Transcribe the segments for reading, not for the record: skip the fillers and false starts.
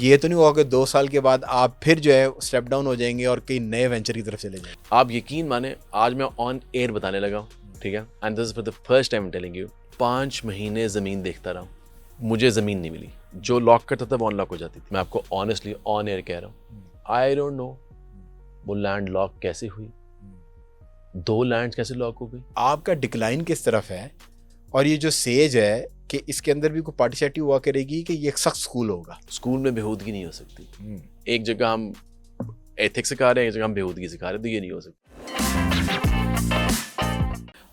ये तो नहीं होगा कि 2 साल के बाद आप फिर जो है स्टेप डाउन हो जाएंगे और कई नए वेंचर की तरफ चले जाएंगे? आप यकीन माने आज मैं ऑन एयर बताने लगा हूँ, ठीक है, and this is for the first time telling you. 5 महीने ज़मीन देखता रहा हूँ, मुझे ज़मीन नहीं मिली। जो लॉक करता था वो अनलॉक हो जाती थी। मैं आपको ऑनेस्टली ऑन एयर कह रहा हूँ, आई डोंट नो वो लैंड लॉक कैसे हुई, 2 लैंड कैसे लॉक हो गई। आपका डिक्लाइन किस तरफ है? और ये जो सेज है कि इसके अंदर भी कोई पार्टिसिपेटिव हुआ करेगी कि ये एक सख्त स्कूल होगा? स्कूल में बेहूदगी नहीं हो सकती। एक जगह हम एथिक्स सिखा रहे हैं, एक जगह हम बेहूदगी सिखा रहे हैं, तो ये नहीं हो सकती।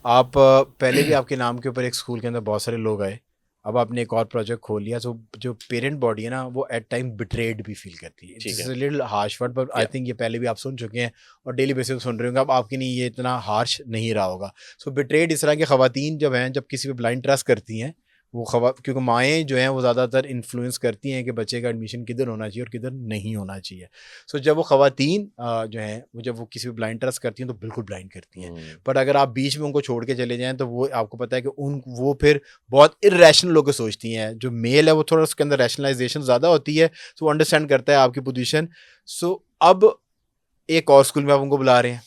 आप पहले भी आपके नाम के ऊपर एक स्कूल के अंदर बहुत सारे लोग आए, अब आपने एक और प्रोजेक्ट खोल लिया, तो जो पेरेंट बॉडी है ना वो एट टाइम बिट्रेड भी फील करती है। It's a little harsh word, but I think ये पहले भी आप सुन चुके हैं और डेली बेसिस पे सुन रहे होंगे। अब आपके लिए ये इतना हार्श नहीं रहा होगा। सो बिट्रेड इस तरह की ख़वातीन जब हैं, जब किसी पे ब्लाइंड ट्रस्ट करती हैं, वो क्योंकि माएँ जो हैं वो ज़्यादातर इन्फ्लुएंस करती हैं कि बच्चे का एडमिशन किधर होना चाहिए और किधर नहीं होना चाहिए। सो जब वो ख़वातीन जो हैं वो जब वो किसी पे ब्लाइंड ट्रस्ट करती हैं तो बिल्कुल ब्लाइंड करती हैं। बट अगर आप बीच में उनको छोड़ के चले जाएं तो वो आपको पता है कि वो फिर बहुत इर्रेशनल होकर सोचती हैं। जो मेल है वो थोड़ा उसके अंदर रैशनलाइजेशन ज़्यादा होती है, सो वो अंडरस्टैंड करता है आपकी पोजीशन। सो अब एक और स्कूल में आप उनको बुला रहे हैं।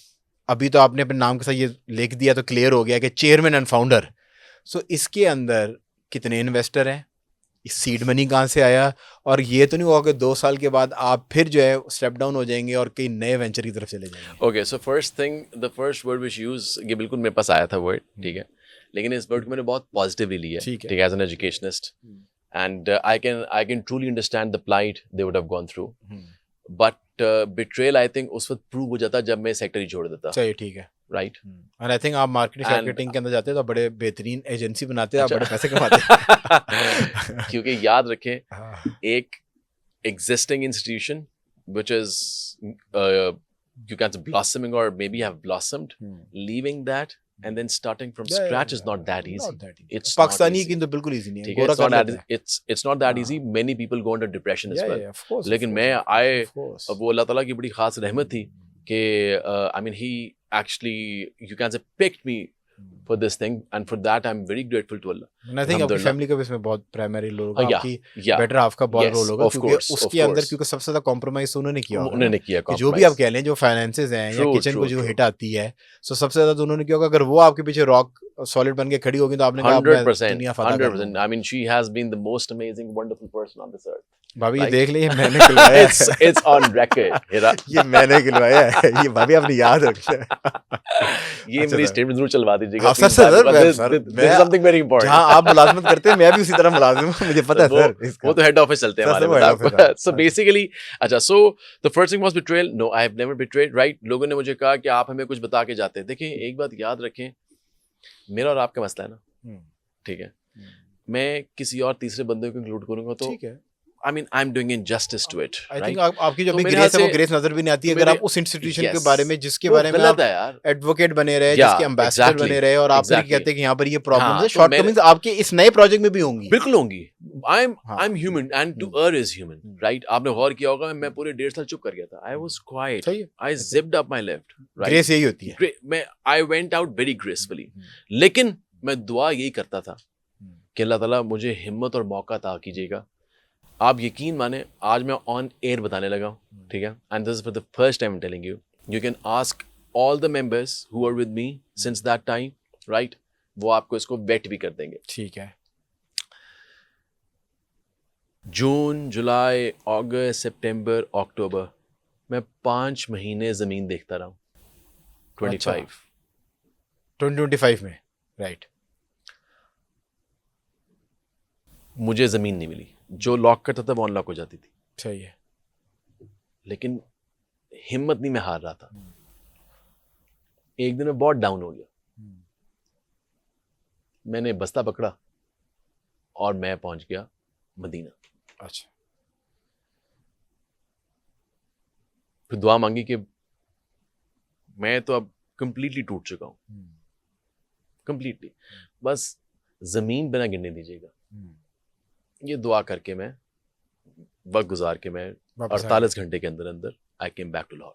अभी तो आपने अपने नाम के साथ ये लिख दिया तो क्लियर हो गया कि चेयरमैन एंड फाउंडर। सो इसके अंदर कितने इन्वेस्टर हैं, सीड मनी कहाँ से आया, और ये तो नहीं होगा कि 2 साल के बाद आप फिर जो है स्टेप डाउन हो जाएंगे और कई नए वेंचर की तरफ चले जाएंगे? Okay, so first thing, the first word which use, ये बिल्कुल मेरे पास आया था वर्ड, ठीक है, लेकिन इस वर्ड को मैंने बहुत पॉजिटिवली लिया, ठीक है, as an educationist, and I can truly understand the plight they would have gone through, but betrayal I think उस वक्त प्रूव हो जाता जब मैं सेक्टर ही छोड़ देता। सही, ठीक है, राइट। और आई थिंक आप मार्केटिंग के अंदर जाते हैं तो बड़े बेहतरीन एजेंसी बनाते हैं, आप बड़े पैसे कमाते हैं। क्योंकि याद रखें, एक existing institution which is you can say blossoming or maybe have blossomed, leaving that and then starting from scratch is not that easy. It's Pakistani की तो बिल्कुल इजी नहीं है, it's not that easy. Many people go into depression as well. लेकिन मैं वो अल्लाह ताला की बड़ी खास रहमत थी कि I mean he actually you can say picked me for this thing, and for that I'm very grateful to Allah. And I think आपकी फैमिली का भी इसमें बहुत प्राइमरी रोल होगा, आपकी बेटर हाफ का बहुत रोल होगा, क्योंकि उसके अंदर क्योंकि सबसे ज्यादा कॉम्प्रोमाइज उन्होंने किया होगा। उन्होंने किया जो भी आप कह लें, जो फाइनेंसेस हैं या किचन को जो हिट आती है, सो सबसे ज्यादा तो उन्होंने किया होगा। अगर वो आपके पीछे रॉक सॉलिड बन के खड़ी होगी तो आपने कहा 100%. I mean she has been the most amazing wonderful person on this earth. भाभी ये देख लीजिए, मैंने खिलवाया है। It's on record. ये मैंने खिलवाया है, ये भाभी आपने याद रखना। ये मेरी स्टेटमेंट जरूर चलवा दीजिएगा। Sir something very important. जहां आप मुलाजमत करते हैं मैं भी उसी तरह मुलाजिम हूं, मुझे पता है सर। वो तो हेड ऑफिस चलते हैं हमारे। So basically, अच्छा, so the first thing was betrayal. No, I have never betrayed. Right? लोगों ने मुझे कहा कि आप हमें कुछ बता के जाते हैं। देखिए, एक बात याद रखें, मेरा और आपका मसला है ना, ठीक है, मैं किसी और तीसरे बंदे को इंक्लूड करूंगा तो ठीक है, I mean, I'm doing injustice to it. I think आपकी जो भी ग्रेस है वो ग्रेस नजर भी नहीं आती है अगर आप उस इंस्टीट्यूशन के बारे में जिसके बारे में आप एडवोकेट बने रहे, जिसके एम्बेसडर बने रहे, और आप कहते हैं कि यहाँ पर ये प्रॉब्लम है, शॉर्टकमिंग्स आपके इस नए प्रोजेक्ट में भी होंगी। बिल्कुल होंगी। I'm human and to err is human, right? आपने गौर किया होगा, मैं पूरे 1.5 साल चुप कर गया था। I was quiet. I zipped up my left. Grace यही होती है। I went out very gracefully. लेकिन मैं दुआ यही करता था कि अल्लाह ताला मुझे हिम्मत और मौका अता कीजिएगा। आप यकीन माने आज मैं ऑन एयर बताने लगा हूँ, ठीक है, and this is for the first time telling you. You can ask all the members who are with me since that time, right? वो आपको इसको वेट भी कर देंगे, ठीक है। जून, जुलाई, अगस्त, सितंबर, अक्टूबर, मैं 5 महीने जमीन देखता रहा हूँ। 2025 में, राइट? मुझे जमीन नहीं मिली। जो लॉक करता था वो अनलॉक हो जाती थी। सही है। लेकिन हिम्मत नहीं, मैं हार रहा था। एक दिन में बहुत डाउन हो गया, मैंने बस्ता पकड़ा और मैं पहुंच गया मदीना। अच्छा। फिर दुआ मांगी कि मैं तो अब कंप्लीटली टूट चुका हूं, कंप्लीटली, बस जमीन बिना गिरने दीजिएगा। ये दुआ करके मैं वक्त गुजार के मैं 48 घंटे के अंदर अंदर आई केम बैक टू लाहौर।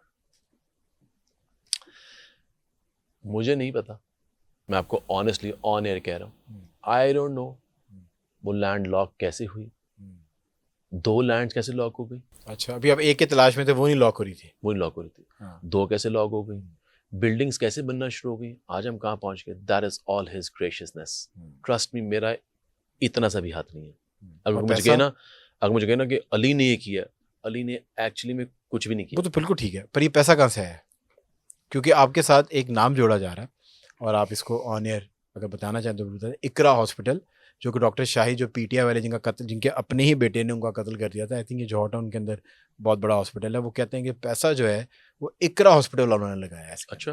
मुझे नहीं पता, मैं आपको ऑनेस्टली ऑन एयर कह रहा हूं, आई डोंट नो वो लैंड लॉक कैसे हुई, 2 लैंड कैसे लॉक हो गई? अच्छा, अभी आप एक की तलाश में थे, वो नहीं लॉक हो रही थी। वो नहीं लॉक हो रही थी। हाँ। 2 कैसे लॉक हो गई? बिल्डिंग्स कैसे बनना शुरू हो गई? आज हम कहाँ पहुंच गए? That is all his graciousness. Trust me, मेरा इतना सा भी हाथ नहीं है। अगर मुझे कहना कि अली ने ये किया, अली ने एक्चुअली में कुछ भी नहीं किया। वो तो बिल्कुल ठीक है, पर ये पैसा कहाँ से है? क्योंकि आपके साथ एक नाम जोड़ा जा रहा है और आप इसको ऑन एयर अगर बताना चाहें तो बताएं। इकरा हॉस्पिटल, जो कि डॉक्टर शाही, जो पीटीआई वाले जिनका कत्ल, जिनके अपने ही बेटे ने उनका कत्ल कर दिया था, आई थिंक ये जॉर्ज टाउन के अंदर बहुत बड़ा हॉस्पिटल है। वो कहते हैं कि पैसा जो है वो इकरा हॉस्पिटल वालों ने लगाया है। अच्छा,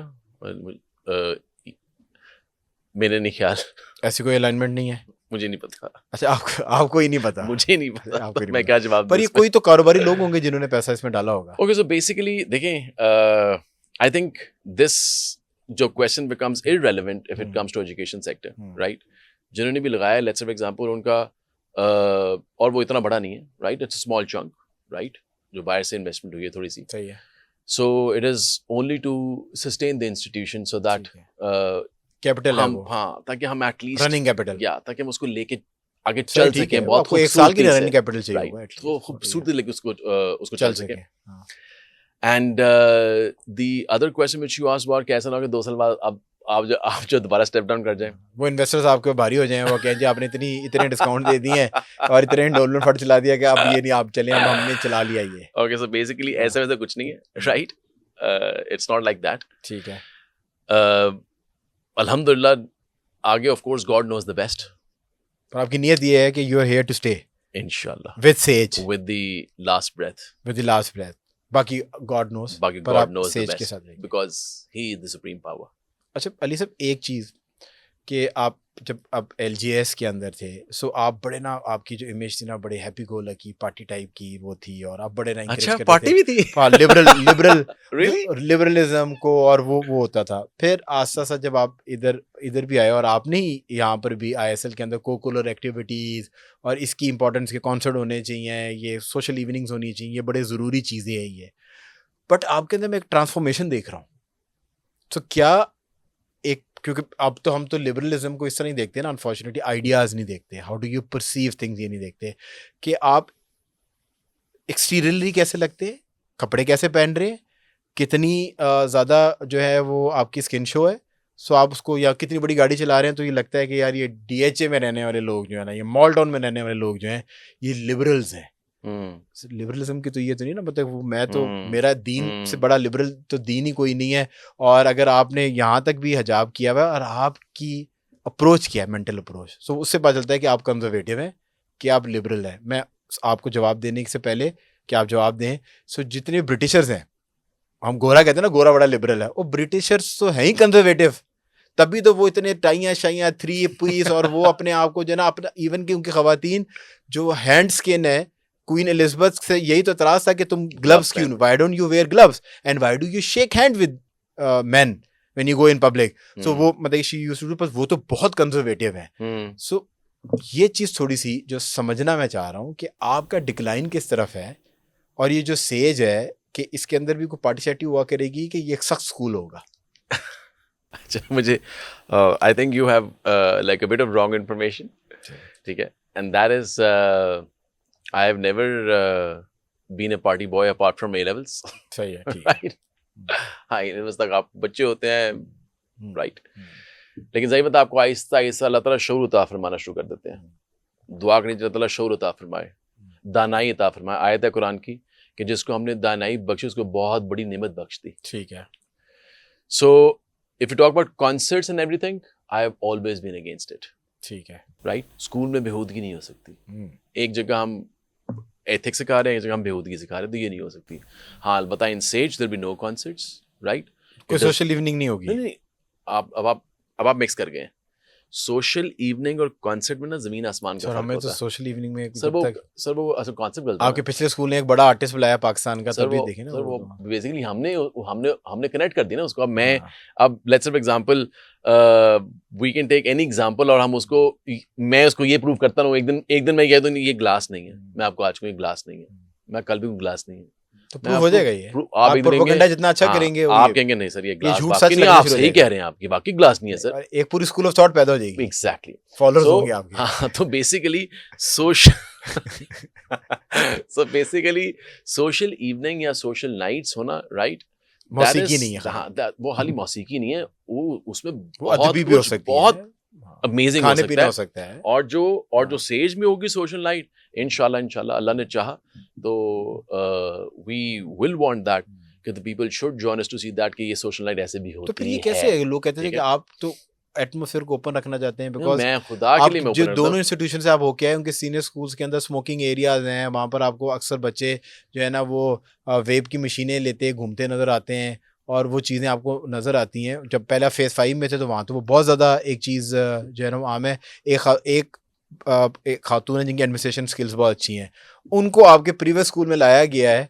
मेरे नहीं ख्याल, ऐसी कोई अलाइनमेंट नहीं है, मुझे नहीं पता। अच्छा, आपको ही नहीं पता? मुझे नहीं पता, आपको नहीं मैं पता। क्या जवाब पर ये कोई तो कारोबारी लोग होंगे जिन्होंने पैसा इसमें डाला होगा। ओके, सो बेसिकली देखें, आई थिंक दिस जो question becomes irrelevant if it comes to education sector, right? जिन्होंने भी लगाया, लेट्स से फॉर एग्जांपल उनका और वो इतना बड़ा नहीं है, right? It's a small chunk, right? जो बाहर से इन्वेस्टमेंट हुई है थोड़ी सी, सही है। So it is only to sustain the institution so that capital है वो, हाँ, ताकि हम एटलीस्ट रनिंग कैपिटल, या ताकि हम उसको लेके आगे चल सकें। बहुत आपको एक साल की खूबसूरती रनिंग कैपिटल से, चाहिए, राइट? तो खूबसूरती लेके उसको चल सके। हाँ। And the other question which you asked about, कैसा ना हो कि 2 साल बाद अब आप जो दोबारा स्टेप डाउन कर जाए, वो इन्वेस्टर्स आपके भारी हो जाए, वो कहें जी आपने इतने डिस्काउंट दे दिए हैं और इतने डॉलर फंड चला दिया कि अब ये नहीं, आप चलें, अब हमने चला लिया ये। ओके, सो बेसिकली ऐसा वैसा कुछ नहीं है, right? It's not like that. ठीक है। अल्हम्दुलिल्लाह, आगे of course God knows the best, पर आपकी नियत ये है कि you are here to stay इंशाल्लाह, with sage, with the last breath, with the last breath. बाकी गॉड नोस, बाकी पर गॉड आप नोज द सेज के बेस्ट साथ रहेंगे। Because he is the supreme power. अच्छा अली साहब, एक चीज़ कि आप जब आप LGS के अंदर थे, सो आप बड़े ना, आपकी जो इमेज थी ना, बड़े happy go lucky party type की वो थी, और आप बड़े ना encourage अच्छा, करते पार्टी थे। भी थी? हाँ, Really? लिबरलिज्म को, और वो होता था। फिर आस्ता आस्ता जब आप इधर भी आए, और आपने ही यहाँ पर भी ISL के अंदर कोकुलर एक्टिविटीज़ और इसकी इंपॉर्टेंस के कॉन्सर्ट होने चाहिए, ये सोशल इवनिंग्स होनी चाहिए, ये बड़े ज़रूरी चीज़ें हैं ये। बट आपके अंदर मैं एक ट्रांसफॉर्मेशन देख रहा हूँ। तो क्या एक, क्योंकि अब तो हम तो लिबरलिज्म को इस तरह नहीं देखते ना, अनफॉर्चुनेटली आइडियाज़ नहीं देखते, how do you perceive things ये नहीं देखते कि आप एक्सटीरियरली कैसे लगते, कपड़े कैसे पहन रहे, कितनी ज़्यादा जो है वो आपकी स्किन शो है, सो आप उसको, या कितनी बड़ी गाड़ी चला रहे हैं, तो ये लगता है कि यार ये DHA में रहने वाले लोग जो है ना, ये मॉल टाउन में रहने वाले लोग जो हैं, ये लिबरल्स हैं। लिबरलिज्म की तो ये तो नहीं ना, मतलब वो मैं तो, मेरा दीन से बड़ा लिबरल तो दीन ही कोई नहीं है। और अगर आपने यहाँ तक भी हिजाब किया हुआ है और आपकी अप्रोच किया है, मेंटल अप्रोच, सो उससे पता चलता है कि आप कंजर्वेटिव हैं, कि आप लिबरल हैं। मैं आपको जवाब देने से पहले कि आप जवाब दें, सो जितने ब्रिटिशर्स हैं, हम गोरा कहते हैं ना, गोरा बड़ा लिबरल है, वो ब्रिटिशर्स तो हैं ही कंजर्वेटिव, तभी तो वो इतने टाइयाँ शाइयाँ 3 पीस, और वो अपने आप को जो ना अपना, इवन कि उनकी खवातीन जो हैंड स्किन है, क्वीन एलिजाबेथ से यही तो इतराज था कि तुम ग्लव्स क्यों, why don't you wear gloves and why do you shake hand with men when you go in public. So वो मतलब शी यूज्ड टू डू, पर वो तो बहुत कंजर्वेटिव है। सो ये चीज़ थोड़ी सी जो समझना मैं चाह रहा हूँ कि आपका डिक्लाइन किस तरफ है, और ये जो सेज है कि इसके अंदर भी कोई पार्टी शार्टी हुआ करेगी कि ये एक सख्त स्कूल होगा। अच्छा, मुझे I think you have like a bit of wrong information, ठीक है? And that is I have never been a party boy apart from A levels। सही है, ठीक राइट? हाँ, A levels तक आप बच्चे होते हैं, राइट? लेकिन सही बता, आपको आहिस्ता आहिस्ता अल्लाह ताला शऊर अता फरमाना शुरू कर देते हैं। दुआ करें अल्लाह ताला शऊर अता फरमाए, दानाई अता फरमाए। आयत है कुरान की कि जिसको हमने दानाई बख्शी उसको बहुत बड़ी नेमत बख्श दी। ठीक है। So if you talk about concerts and everything, I have always been against it. ठीक है, राइट? स्कूल में बेहूदगी नहीं हो सकती। एक जगह हम एथिक्स सिखा रहे हैं, एक जगह हम बेहूदगी सिखा रहे हैं, तो ये नहीं हो सकती। हाँ, अलबत्ता इन सेज there be no concerts, right? कोई सोशल इवनिंग नहीं होगी। नहीं, आप मिक्स कर गए। सोशल इवनिंग और कॉन्सर्ट में ना जमीन आसमान का फर्क हमें होता तो है। सोशल इवनिंग में सर वो अच्छा कॉन्सेप्ट गलत है। आपके पिछले स्कूल ने एक बड़ा आर्टिस्ट बुलाया पाकिस्तान का, तभी देखे ना। सर वो बेसिकली हमने कनेक्ट कर दिया ना उसको। अब मैं अब let's say for example we can take any example, और हम उसको, मैं उसको ये प्रूव करता हूँ। एक दिन मैं कह दूँ ये ग्लास नहीं है, मैं आपको आज को ये ग्लास नहीं है, मैं कल भी ग्लास नहीं है। तो प्रूव हो जाएगा ये। आप आप एक दिन प्रोपेगेंडा जितना अच्छा करेंगे आप कहेंगे नहीं सर ये ग्लास झूठ बाकी सच नहीं, लगना आप शुरू हो सही जाएगा। कह रहे हैं, आपकी बाकी ग्लास नहीं है सर। एक पूरी स्कूल ऑफ थॉट पैदा हो जाएगी। एग्जैक्टली फॉलोअर्स होंगे आपके। हाँ, तो बेसिकली सोशल इवनिंग या सोशल नाइट्स होना, राइट, मौसीकी नहीं है, हाँ, वो खाली मौसीकी नहीं है, वो उसमें वो अदबी भी हो सकती है, बहुत अमेजिंग हो खाने सकता पीना है। हो सकता है। और जो सेज में होगी सोशल नाइट, इंशाल्लाह अल्लाह ने चाहा तो वी विल वांट दैट कि the people should join us to see that कि ये सोशल नाइट ऐसे भी होती है। तो फिर ये कैसे है? लोग कहते थे कि आप तो एटमॉस्फेयर को ओपन रखना चाहते हैं, बिकॉज मैं खुदा के लिए मैं जो open दोनों रहता इंस्टीट्यूशन से आप होके आए, उनके सीनियर स्कूल्स के अंदर स्मोकिंग एरियाज हैं, वहाँ पर आपको अक्सर बच्चे जो है ना वो वेब की मशीनें लेते घूमते नजर आते हैं, और वो चीज़ें आपको नज़र आती हैं। जब पहला फेज़ 5 में थे तो वहाँ तो वो बहुत ज़्यादा एक चीज़ जो है ना वो आम है। एक खातून है जिनकी एडमिनिस्ट्रेशन स्किल्स बहुत अच्छी हैं, उनको आपके प्रीवियस स्कूल में लाया गया है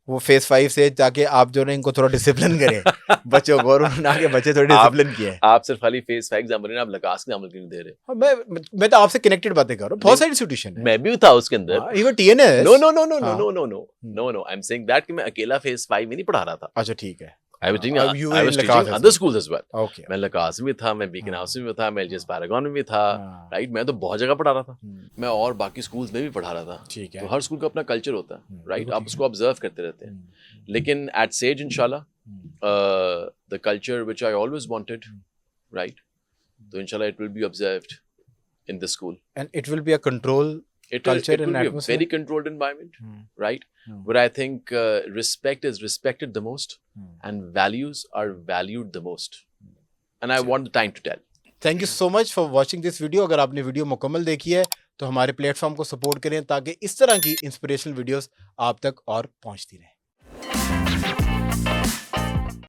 वो फेज़ 5 से, ताकि आप जो है इनको थोड़ा डिसिप्लिन करें बच्चों को, और उन्होंने आगे बच्चे थोड़े डिसिप्लिन किए हैं। आप सिर्फ खाली फेज 5 एग्जाम रहे हैं, आप लकास के एग्जाम क्यों नहीं दे रहे? हाँ, मैं तो आपसे कनेक्टेड बातें कर रहा हूँ, बहुत सारी इंस्टीट्यूशन है। मैं भी था उसके अंदर। Even TNS. No no no no no no no no no no, I am saying that कि मैं अकेला फेज 5 में नहीं पढ़ा रहा था। अच्छा ठीक है। I was you were I in was Lakas teaching as other well. Schools as well. Okay. मैं लकास में था, मैं बीकन हाउस में था, मैं एलजीएस पैरागन में भी था, हाँ। राइट, मैं तो बहुत जगह पढ़ा रहा था। मैं और बाकी स्कूल्स में भी पढ़ा रहा था। ठीक है। तो हर स्कूल का अपना कल्चर होता है, राइट, बिल्कुल आप उसको ऑब्जर्व करते रहते हैं। लेकिन एट सेज इंशाल्लाह the culture which I always wanted, right, तो इंशाल्लाह it will be observed in the school and it will be a control it culture will and be a atmosphere. very controlled environment, right, where I think respect is respected the most and values are valued the most, and I want the time to tell. Thank you so much for watching this video. अगर आपने video मुकम्मल देखी है तो हमारे platform को support करें ताकि इस तरह की इंस्पिरेशनल वीडियोस आप तक और पहुंचती रहें।